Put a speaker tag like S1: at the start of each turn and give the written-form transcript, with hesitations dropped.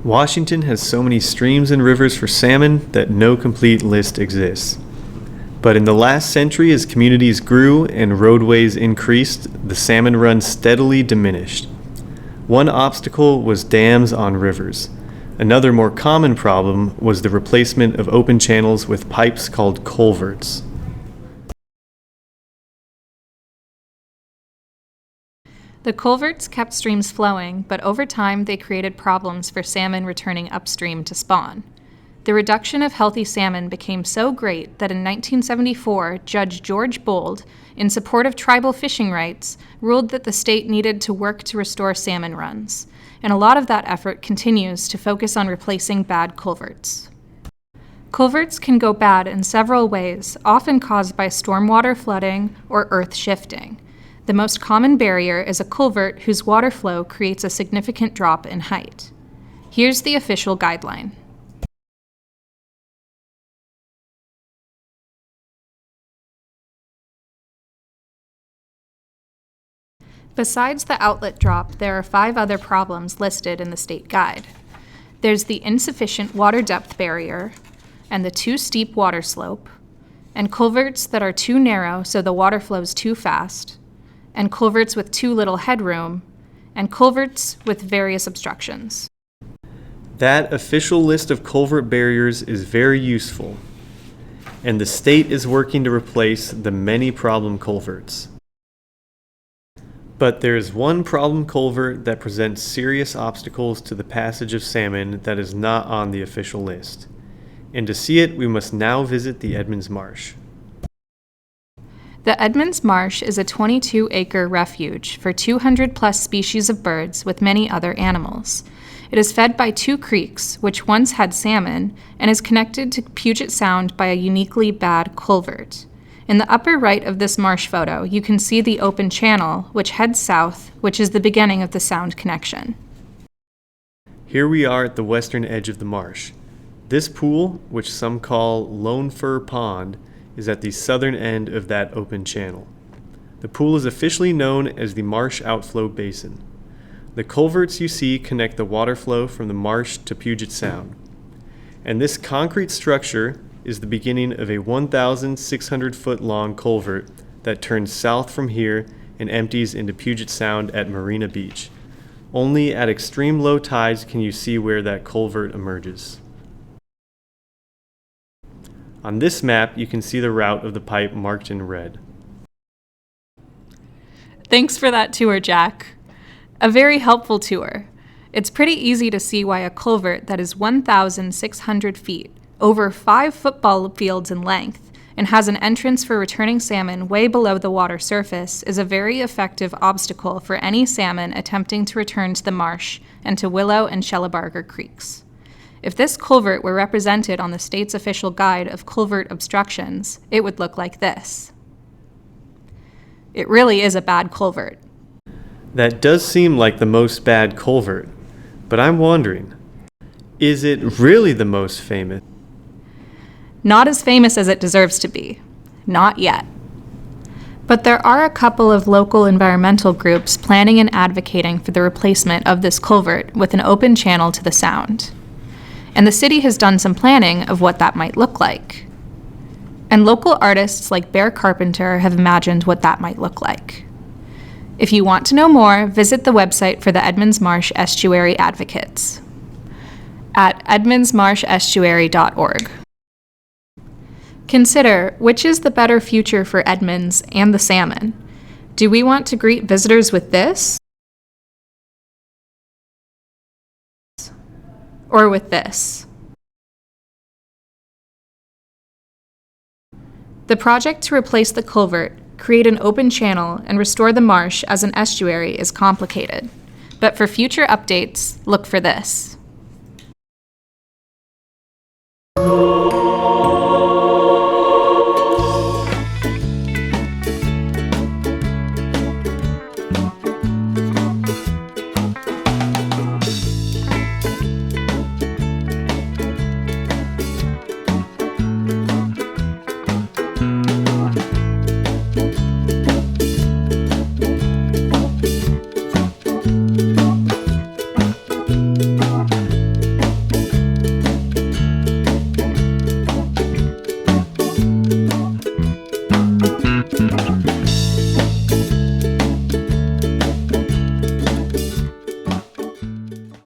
S1: Washington has so many streams and rivers for salmon that no complete list exists. But in the last century, as communities grew and roadways increased, the salmon run steadily diminished. One obstacle was dams on rivers. Another more common problem was the replacement of open channels with pipes called culverts.
S2: The culverts kept streams flowing, but over time they created problems for salmon returning upstream to spawn. The reduction of healthy salmon became so great that in 1974, Judge George Bold, in support of tribal fishing rights, ruled that the state needed to work to restore salmon runs. And a lot of that effort continues to focus on replacing bad culverts. Culverts can go bad in several ways, often caused by stormwater flooding or earth shifting. The most common barrier is a culvert whose water flow creates a significant drop in height. Here's the official guideline. Besides the outlet drop, there are 5 other problems listed in the state guide. There's the insufficient water depth barrier, and the too steep water slope, and culverts that are too narrow so the water flows too fast, and culverts with too little headroom, and culverts with various obstructions.
S1: That official list of culvert barriers is very useful, and the state is working to replace the many problem culverts. But there is one problem culvert that presents serious obstacles to the passage of salmon that is not on the official list. And to see it, we must now visit the Edmonds Marsh.
S2: The Edmonds Marsh is a 22-acre refuge for 200-plus species of birds with many other animals. It is fed by 2 creeks, which once had salmon, and is connected to Puget Sound by a uniquely bad culvert. In the upper right of this marsh photo, you can see the open channel, which heads south, which is the beginning of the sound connection.
S1: Here we are at the western edge of the marsh. This pool, which some call Lone Fir Pond, is at the southern end of that open channel. The pool is officially known as the Marsh Outflow Basin. The culverts you see connect the water flow from the marsh to Puget Sound. And this concrete structure is the beginning of a 1,600-foot-long culvert that turns south from here and empties into Puget Sound at Marina Beach. Only at extreme low tides can you see where that culvert emerges. On this map, you can see the route of the pipe marked in red.
S2: Thanks for that tour, Jack. A very helpful tour. It's pretty easy to see why a culvert that is 1,600 feet, over 5 football fields in length, and has an entrance for returning salmon way below the water surface is a very effective obstacle for any salmon attempting to return to the marsh and to Willow and Shellabarger creeks. If this culvert were represented on the state's official guide of culvert obstructions, it would look like this. It really is a bad culvert.
S1: That does seem like the most bad culvert, but I'm wondering, is it really the most famous?
S2: Not as famous as it deserves to be. Not yet. But there are a couple of local environmental groups planning and advocating for the replacement of this culvert with an open channel to the Sound. And the city has done some planning of what that might look like. And local artists like Bear Carpenter have imagined what that might look like. If you want to know more, visit the website for the Edmonds Marsh Estuary Advocates at edmondsmarshestuary.org. Consider, which is the better future for Edmonds and the salmon? Do we want to greet visitors with this? Or with this? The project to replace the culvert, create an open channel, and restore the marsh as an estuary is complicated. But for future updates, look for this.